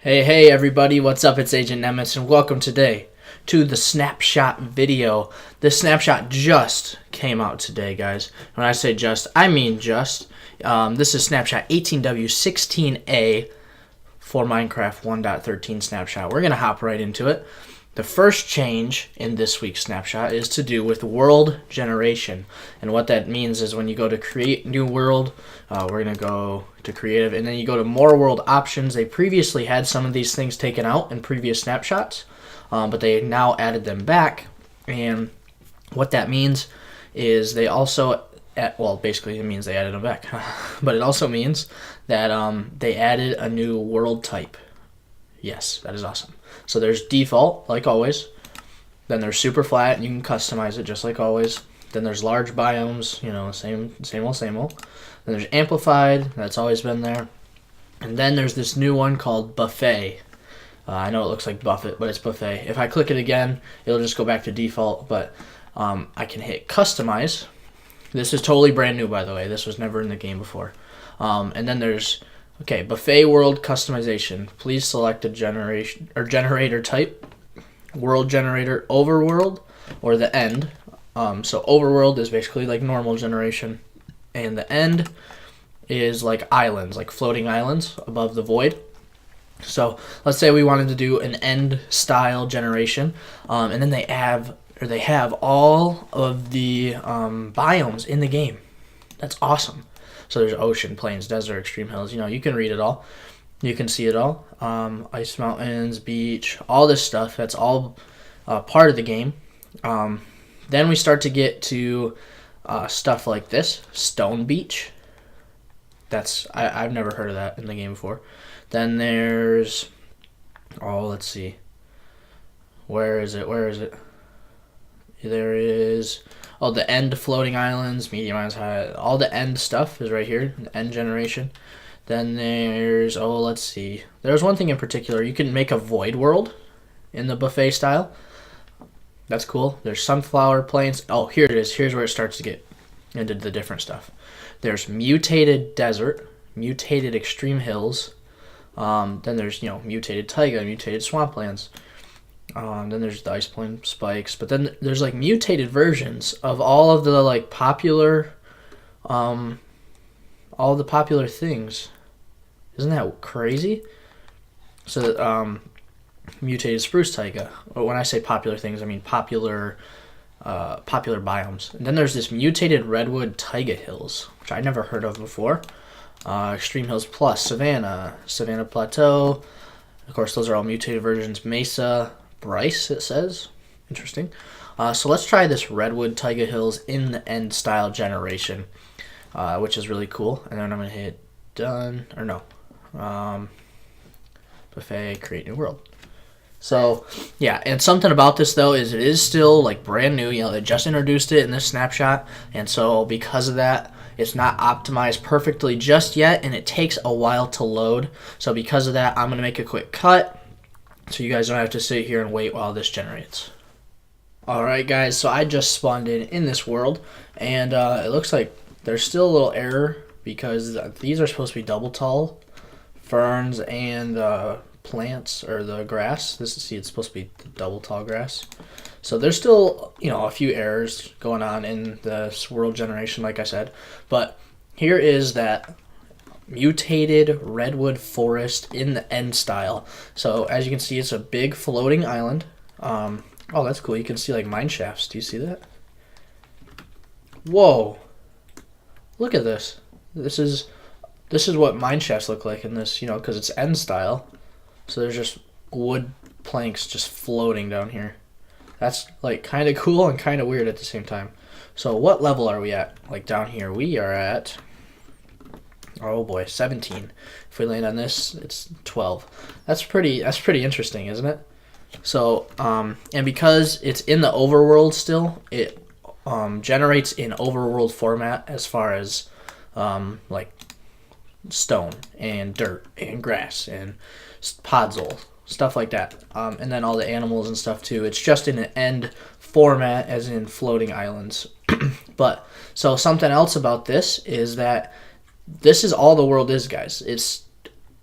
Hey everybody, what's up? It's Agent Nemesis and welcome today to the Snapshot video. This Snapshot just came out today, guys. When I say just, I mean just. This is Snapshot 18W16A for Minecraft 1.13 Snapshot. We're going to hop right into it. The first change in this week's Snapshot is to do with world generation. And what that means is when you go to create new world, we're going to go to creative, and then you go to more world options. They previously had some of these things taken out in previous snapshots, but they now added them back. And what that means is they also, basically it means they added them back. But it also means that they added a new world type. Yes, that is awesome. So there's default, like always. Then there's super flat, and you can customize it just like always. Then there's large biomes, same old. Then there's amplified, that's always been there. And then there's this new one called buffet. I know it looks like buffet, but it's buffet. If I click it again, it'll just go back to default, but I can hit customize. This is totally brand new, by the way. This was never in the game before. And then there's buffet world customization. Please select a generation or generator type, world generator, overworld, or the end. So overworld is basically like normal generation, and the end is like islands, like floating islands above the void. So let's say we wanted to do an end style generation, and then they have all of the biomes in the game. That's awesome. So there's ocean, plains, desert, extreme hills. You can read it all. You can see it all. Ice mountains, beach, all this stuff. That's all part of the game. Then we start to get to stuff like this. Stone beach. I've never heard of that in the game before. Then there's, let's see. Where is it? There is... the end floating islands, medium islands, high, all the end stuff is right here, the end generation. Then there's, let's see. There's one thing in particular. You can make a void world in the buffet style. That's cool. There's sunflower plains. Oh, here it is. Here's where it starts to get into the different stuff. There's mutated desert, mutated extreme hills. Then there's, mutated taiga, mutated swamplands. Then there's the ice plain spikes, but then there's like mutated versions of all of the like popular, all the popular things. Isn't that crazy? So, mutated spruce taiga. When I say popular things, I mean popular biomes. And then there's this mutated redwood taiga hills, which I never heard of before. Extreme hills plus savannah plateau. Of course, those are all mutated versions. Mesa. Bryce, it says. Interesting. So let's try this redwood taiga hills in the end style generation, which is really cool. And then I'm going to hit done, or no. Buffet, create new world. So, yeah, and something about this, though, is it is still, like, brand new. They just introduced it in this snapshot, and so because of that, it's not optimized perfectly just yet, and it takes a while to load. So because of that, I'm going to make a quick cut, so you guys don't have to sit here and wait while this generates. Alright guys, so I just spawned in this world, and it looks like there's still a little error because these are supposed to be double tall ferns and plants, or the grass. It's supposed to be double tall grass. So there's still, a few errors going on in this world generation, like I said. But here is that mutated redwood forest in the end style. So as you can see, it's a big floating island. That's cool. You can see like mine shafts. Do you see that? Whoa, look at this. This is what mine shafts look like in this, because it's end style. So there's just wood planks just floating down here. That's like kind of cool and kind of weird at the same time. So what level are we at? Like down here we are at, 17. If we land on this, it's 12. That's pretty interesting, isn't it? So, and because it's in the overworld still, it generates in overworld format as far as like stone and dirt and grass and podzol, stuff like that. And then all the animals and stuff too. It's just in an end format as in floating islands. But so something else about this is that this is all the world is, guys. It's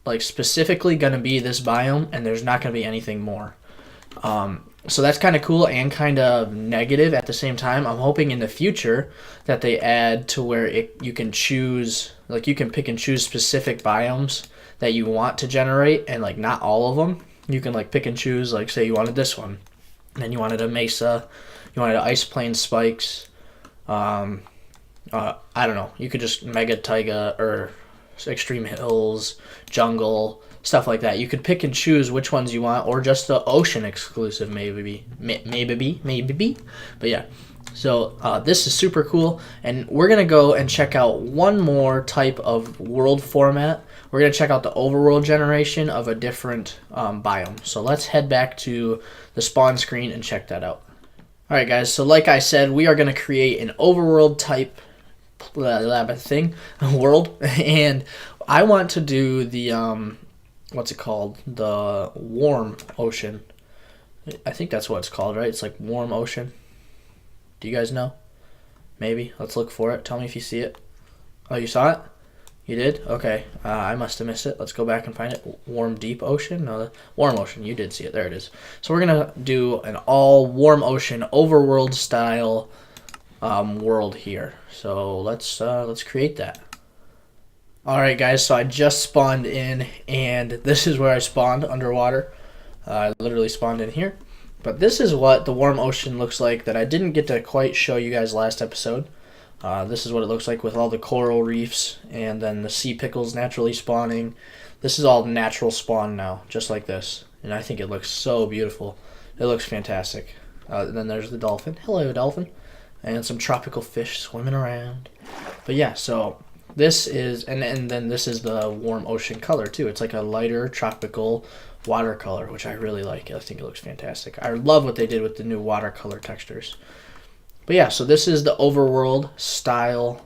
like specifically going to be this biome, and there's not going to be anything more. So that's kind of cool and kind of negative at the same time. I'm hoping in the future that they add to where you can choose, like you can pick and choose specific biomes that you want to generate, and like not all of them. You can like pick and choose, like say you wanted this one, and you wanted a mesa, you wanted ice plain spikes. I don't know. You could just mega taiga or extreme hills, jungle, stuff like that. You could pick and choose which ones you want, or just the ocean exclusive, maybe. But yeah, so this is super cool, and we're gonna go and check out one more type of world format. We're gonna check out the overworld generation of a different biome. So let's head back to the spawn screen and check that out. All right, guys. So like I said, we are gonna create an overworld type thing, world, and I want to do the what's it called? The warm ocean. I think that's what it's called, right? It's like warm ocean. Do you guys know? Maybe. Let's look for it. Tell me if you see it. Oh, you saw it? You did? Okay. I must have missed it. Let's go back and find it. Warm deep ocean? No, warm ocean. You did see it. There it is. So we're going to do an all warm ocean overworld style world here. So let's create that. Alright guys, so I just spawned in, and this is where I spawned underwater. I literally spawned in here. But this is what the warm ocean looks like that I didn't get to quite show you guys last episode. This is what it looks like with all the coral reefs and then the sea pickles naturally spawning. This is all natural spawn now, just like this. And I think it looks so beautiful. It looks fantastic. Then there's the dolphin. Hello, dolphin. And some tropical fish swimming around. But yeah, so this is, and then this is the warm ocean color too. It's like a lighter tropical watercolor, which I really like. I think it looks fantastic. I love what they did with the new watercolor textures. But yeah, so this is the overworld style,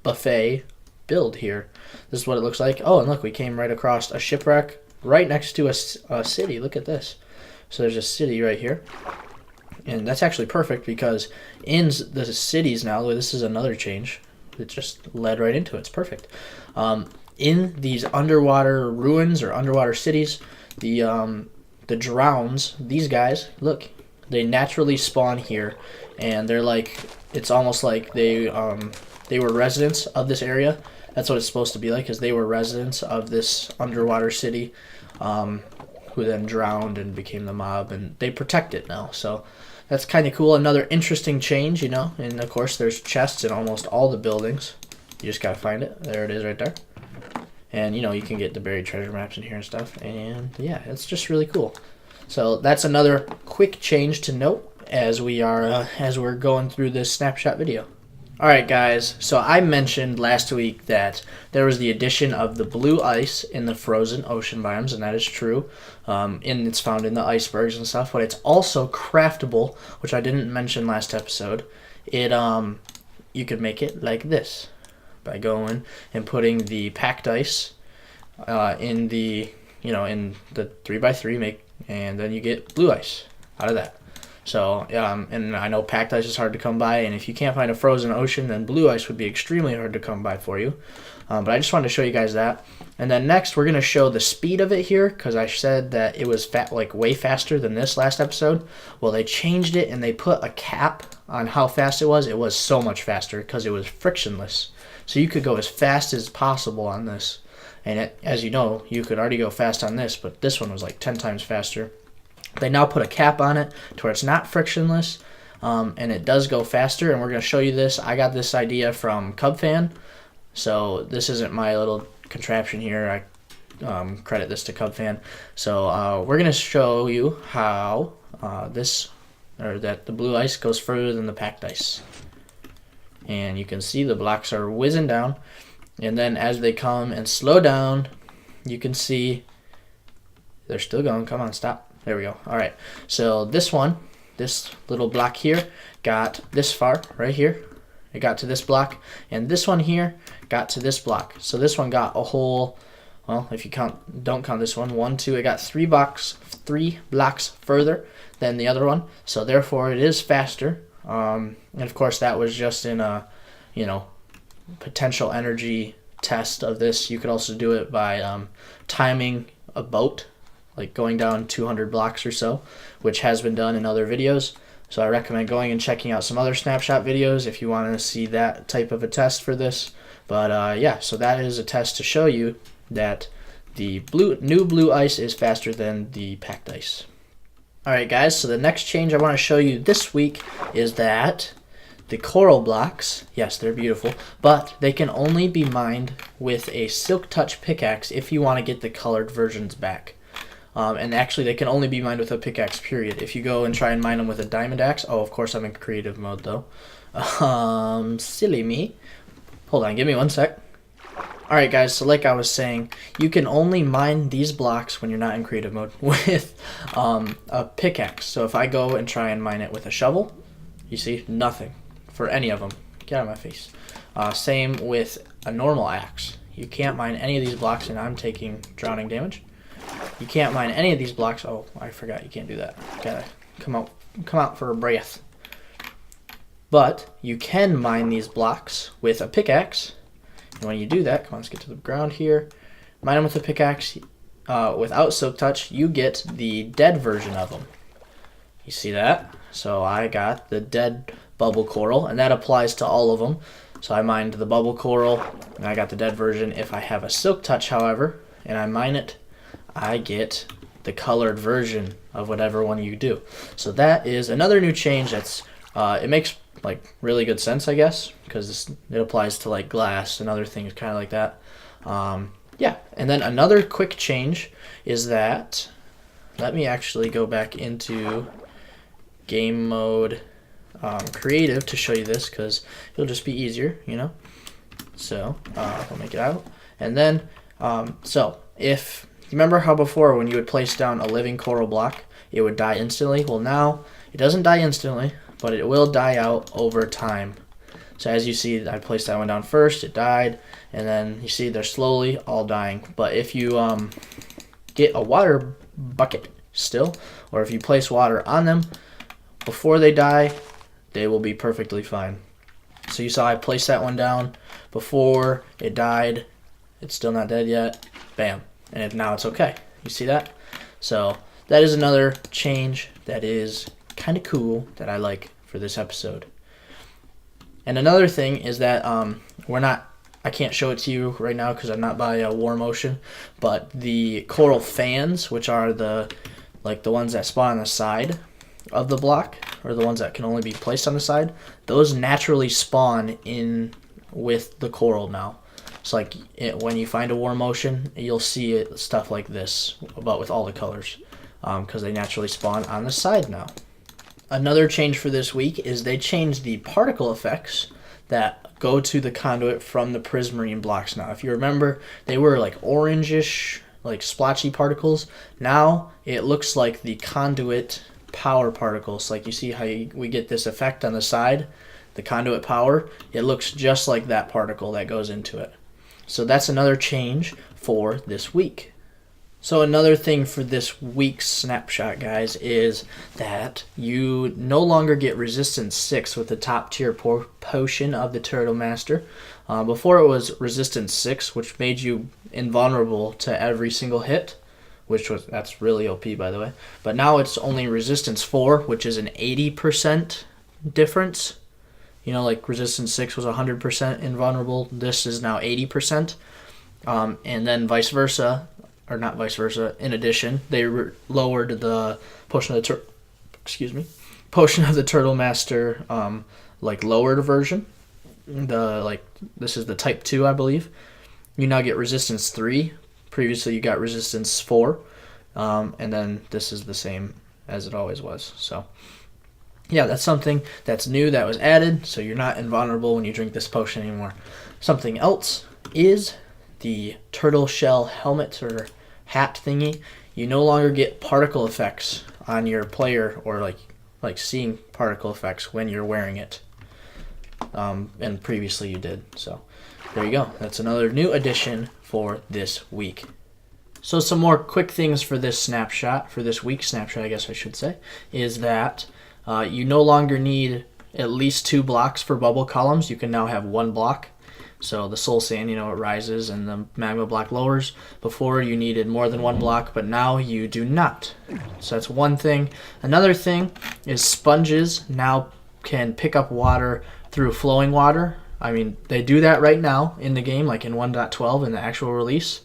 buffet build here. This is what it looks like. Oh, and look, we came right across a shipwreck right next to a city. Look at this. So there's a city right here. And that's actually perfect because in the cities now, this is another change. It just led right into it. It's perfect. In these underwater ruins or underwater cities, the drowns, these guys, look, they naturally spawn here, and they're like, it's almost like they were residents of this area. That's what it's supposed to be like, because they were residents of this underwater city, who then drowned and became the mob, and they protect it now. So that's kind of cool. Another interesting change, and of course there's chests in almost all the buildings. You just gotta find it. There it is right there. And you can get the buried treasure maps in here and stuff. And yeah, it's just really cool. So that's another quick change to note as we're going through this snapshot video. Alright guys, so I mentioned last week that there was the addition of the blue ice in the frozen ocean biomes, and that is true. And it's found in the icebergs and stuff, but it's also craftable, which I didn't mention last episode. You could make it like this by going and putting the packed ice in the 3x3 and then you get blue ice out of that. So, and I know packed ice is hard to come by, and if you can't find a frozen ocean, then blue ice would be extremely hard to come by for you. But I just wanted to show you guys that. And then next, we're going to show the speed of it here, because I said that it was way faster than this last episode. Well, they changed it, and they put a cap on how fast it was. It was so much faster, because it was frictionless. So you could go as fast as possible on this. And as you know, you could already go fast on this, but this one was like 10 times faster. They now put a cap on it to where it's not frictionless, and it does go faster, and we're going to show you this. I got this idea from CubFan, so this isn't my little contraption here. I credit this to CubFan. So we're going to show you how that the blue ice goes further than the packed ice. And you can see the blocks are whizzing down, and then as they come and slow down, you can see they're still going. Come on, stop. There we go. All right. So this little block here got this far right here. It got to this block, and this one here got to this block. So this one got a whole, well, if you don't count this one, 1, 2, it got 3 blocks further than the other one. So therefore it is faster. And of course that was just in a, potential energy test of this. You could also do it by timing a boat, like going down 200 blocks or so, which has been done in other videos. So I recommend going and checking out some other Snapshot videos if you want to see that type of a test for this. But yeah, so that is a test to show you that the new blue ice is faster than the packed ice. Alright guys, so the next change I want to show you this week is that the coral blocks, yes, they're beautiful, but they can only be mined with a Silk Touch pickaxe if you want to get the colored versions back. And actually, they can only be mined with a pickaxe, period. If you go and try and mine them with a diamond axe, oh, of course, I'm in creative mode, though. Silly me. Hold on, give me one sec. Alright, guys, so like I was saying, you can only mine these blocks when you're not in creative mode with a pickaxe. So if I go and try and mine it with a shovel, you see, nothing for any of them. Get out of my face. Same with a normal axe. You can't mine any of these blocks, and I'm taking drowning damage. You can't mine any of these blocks. Oh, I forgot you can't do that. Gotta come out for a breath. But you can mine these blocks with a pickaxe. And when you do that, come on, let's get to the ground here. Mine them with a pickaxe without Silk Touch. You get the dead version of them. You see that? So I got the dead bubble coral, and that applies to all of them. So I mined the bubble coral, and I got the dead version. If I have a Silk Touch, however, and I mine it, I get the colored version of whatever one you do. So that is another new change that's it makes like really good sense, I guess, because it applies to like glass and other things kind of like that. Yeah, and then another quick change is that, let me actually go back into game mode creative to show you this, because it'll just be easier, you know. So we'll make it out, and then so if you remember how before when you would place down a living coral block, it would die instantly? Well, now it doesn't die instantly, but it will die out over time. So as you see, I placed that one down first, it died, and then you see they're slowly all dying. But if you get a water bucket still, or if you place water on them before they die, they will be perfectly fine. So you saw I placed that one down before it died. It's still not dead yet. Bam. And now it's okay. You see that? So that is another change that is kind of cool that I like for this episode. And another thing is that I can't show it to you right now because I'm not by War Motion, but the coral fans, which are the ones that spawn on the side of the block, or the ones that can only be placed on the side, those naturally spawn in with the coral now. So like when you find a War Motion, you'll see it, stuff like this, but with all the colors, because they naturally spawn on the side now. Another change for this week is they changed the particle effects that go to the conduit from the prismarine blocks now. If you remember, they were like orangish, like splotchy particles. Now it looks like the conduit power particles. Like you see how we get this effect on the side, the conduit power, it looks just like that particle that goes into it. So that's another change for this week. So another thing for this week's snapshot, guys, is that you no longer get resistance 6 with the top tier potion of the Turtle Master. Before it was resistance 6, which made you invulnerable to every single hit, that's really OP, by the way. But now it's only resistance 4, which is an 80% difference. You know, like resistance 6 was 100% invulnerable. This is now 80%. And then vice versa, or not vice versa. In addition, they lowered the potion of the Turtle Master, lowered version. This is the type 2, I believe. You now get resistance 3. Previously, you got resistance 4, and then this is the same as it always was. So yeah, that's something that's new that was added, so you're not invulnerable when you drink this potion anymore. Something else is the turtle shell helmet or hat thingy. You no longer get particle effects on your player, or like seeing particle effects when you're wearing it. And previously you did. So there you go. That's another new addition for this week. So some more quick things for this snapshot, for this week's snapshot, I guess I should say, is that you no longer need at least 2 blocks for bubble columns. You can now have 1 block. So the soul sand, it rises and the magma block lowers. Before you needed more than one block, but now you do not. So that's one thing. Another thing is sponges now can pick up water through flowing water. I mean, they do that right now in the game, like in 1.12 in the actual release.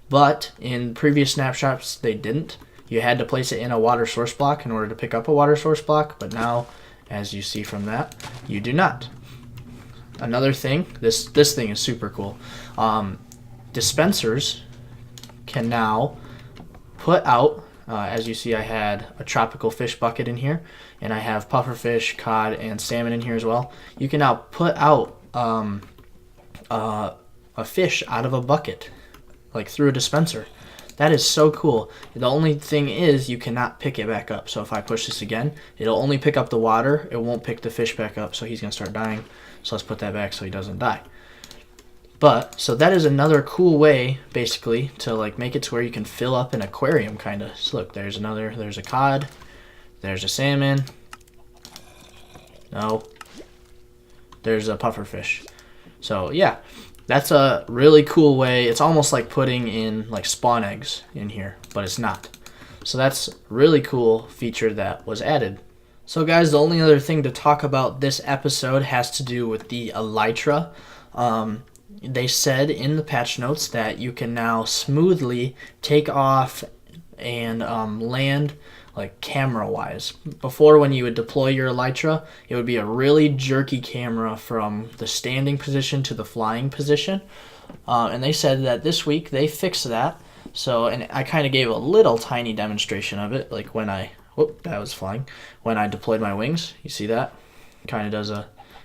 But in previous snapshots, they didn't. You had to place it in a water source block in order to pick up a water source block. But now, as you see from that, you do not. Another thing, this thing is super cool. Dispensers can now put out, as you see, I had a tropical fish bucket in here, and I have pufferfish, cod, and salmon in here as well. You can now put out a fish out of a bucket, like through a dispenser. That is so cool. The only thing is you cannot pick it back up. So if I push this again, it'll only pick up the water. It won't pick the fish back up, so he's going to start dying. So let's put that back so he doesn't die. But, so that is another cool way, basically, to like make it to where you can fill up an aquarium, kind of. So look, there's a cod. There's a salmon. No. There's a pufferfish. So, yeah. That's a really cool way. It's almost like putting in like spawn eggs in here, but it's not. So that's a really cool feature that was added. So guys, the only other thing to talk about this episode has to do with the elytra. They said in the patch notes that you can now smoothly take off and land like camera wise. Before, when you would deploy your elytra, it would be a really jerky camera from the standing position to the flying position. And they said that this week they fixed that. So, and I kind of gave a little tiny demonstration of it, like when that was flying. When I deployed my wings, you see that? Kind of does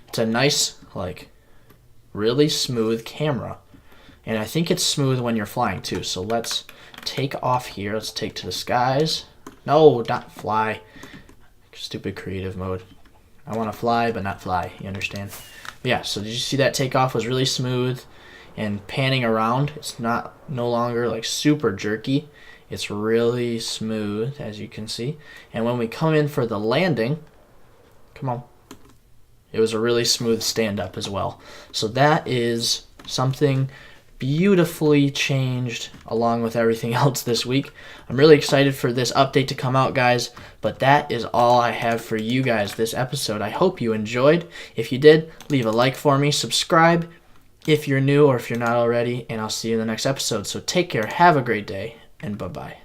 it's a nice, like, really smooth camera. And I think it's smooth when you're flying too. So let's take off here. Let's take to the skies. No, not fly. Stupid creative mode. I want to fly, but not fly. You understand? But yeah, so did you see that takeoff was really smooth and panning around? It's no longer like super jerky. It's really smooth, as you can see. And when we come in for the landing, come on. It was a really smooth stand-up as well. So that is something beautifully changed along with everything else this week. I'm really excited for this update to come out, guys, but that is all I have for you guys this episode. I hope you enjoyed. If you did, leave a like for me, subscribe if you're new or if you're not already, and I'll see you in the next episode. So take care, have a great day, and bye-bye.